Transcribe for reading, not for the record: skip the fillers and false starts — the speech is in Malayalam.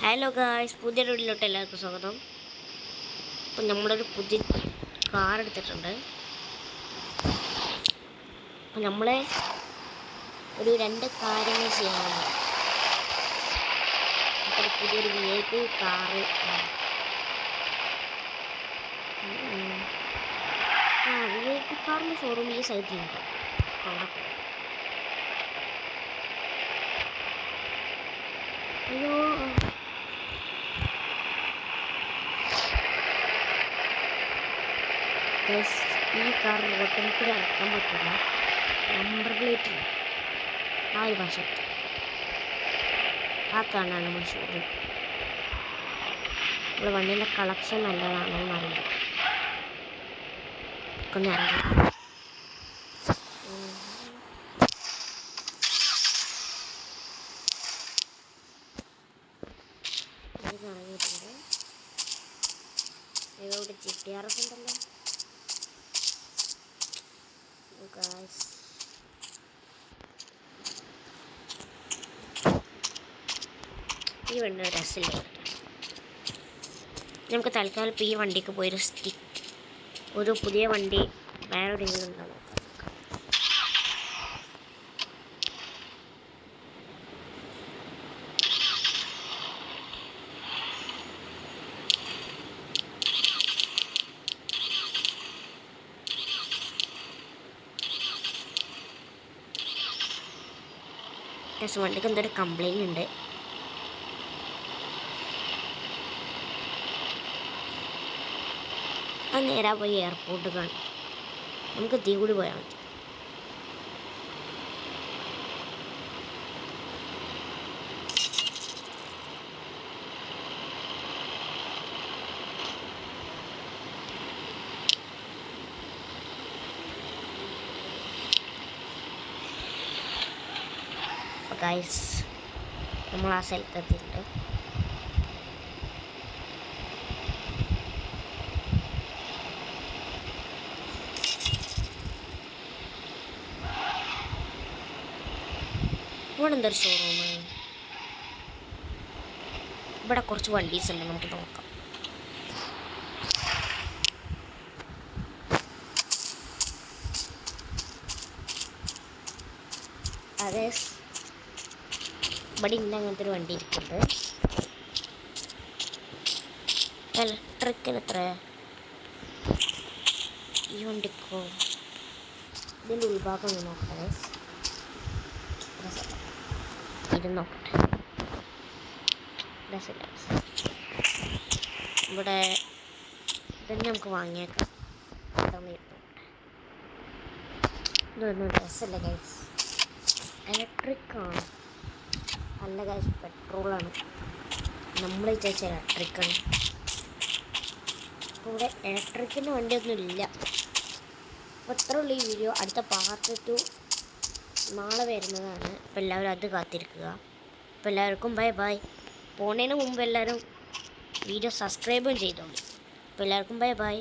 ഹലോ ഗായ്സ്, പുതിയ വീഡിയോയിലോട്ട് എല്ലാവർക്കും സ്വാഗതം. അപ്പം നമ്മളൊരു പുതിയ കാർ എടുത്തിട്ടുണ്ട്. അപ്പം നമ്മളെ ഒരു 2 കാര്യങ്ങൾ ചെയ്യാനുണ്ട്. അപ്പോൾ പുതിയൊരു VIP കാറ് VIP കാറിൻ്റെ ഷോറൂം ഈ സൈറ്റിലുണ്ട്. അയ്യോ, ഈ കാർ റോട്ടിൽ കൂടെ ഇറക്കാൻ പറ്റില്ല. നമ്പർ പ്ലേറ്റ് ആ ഒരു ഭാഷത്ത് ആ കാണാണ് നമ്മൾ ഷോറൂം. നമ്മൾ വണ്ടീൻ്റെ കളക്ഷൻ നല്ലതാണോ എന്നറിയില്ല. ഒന്ന് ഇറങ്ങി ഇറങ്ങിയിട്ടുണ്ട്. ഇവിടെ GTRF ഉണ്ടല്ലോ. ഈ വണ്ടി രസമില്ല. നമുക്ക് തൽക്കാലം ഇപ്പോൾ ഈ വണ്ടിക്ക് പോയൊരു ഒരു പുതിയ വണ്ടി വേറെ എവിടെയെങ്കിലും ഉണ്ടാവും. വണ്ടിക്ക് എന്തൊരു കംപ്ലൈൻറ്റ് ഉണ്ട്. അത് നേരെ പോയി എയർപോർട്ട് കാണും. നമുക്ക് തീ കൂടി പോയാൽ മതി. ഗൈസ്, നമ്മൾ ആ സ്ഥലത്തെത്തിയിട്ടുണ്ട്. ഇവിടെ എന്തൊരു ഷോറൂം. ഇവിടെ കുറച്ച് വണ്ടീസ് ഉണ്ട്, നമുക്ക് നോക്കാം. അതെ, ഇവിടെ ഇന്ന് അങ്ങനത്തെ ഒരു വണ്ടി ഇരിക്കുന്നുണ്ട്. ഇലക്ട്രിക്കിന് എത്ര? ഈ വണ്ടിക്കോ ഇതിൻ്റെ ഉൾഭാഗം ഒന്ന് നോക്കാം. ഇത് നോക്കട്ടെ. ഇവിടെ ഇതന്നെ നമുക്ക് വാങ്ങിയേക്കാം. ഇതൊന്നും രസമല്ല ഗൈസ്. ഇലക്ട്രിക്കാണ്. അല്ല ഗൈസ്, പെട്രോളാണ്. നമ്മൾ വിചാരിച്ച ഇലക്ട്രിക്കാണ്. അപ്പോൾ ഇവിടെ ഇലക്ട്രിക്കിൻ്റെ വണ്ടിയൊന്നും ഇല്ല. അപ്പോൾ ഇത്ര ഉള്ള ഈ വീഡിയോ. അടുത്ത പാർട്ട് 2 നാളെ വരുന്നതാണ്. അപ്പോൾ എല്ലാവരും അത് കാത്തിരിക്കുക. അപ്പോൾ എല്ലാവർക്കും ബൈ ബൈ. പോണതിന് മുമ്പ് എല്ലാവരും വീഡിയോ സബ്സ്ക്രൈബും ചെയ്തോളൂ. അപ്പോൾ എല്ലാവർക്കും ബൈ ബൈ.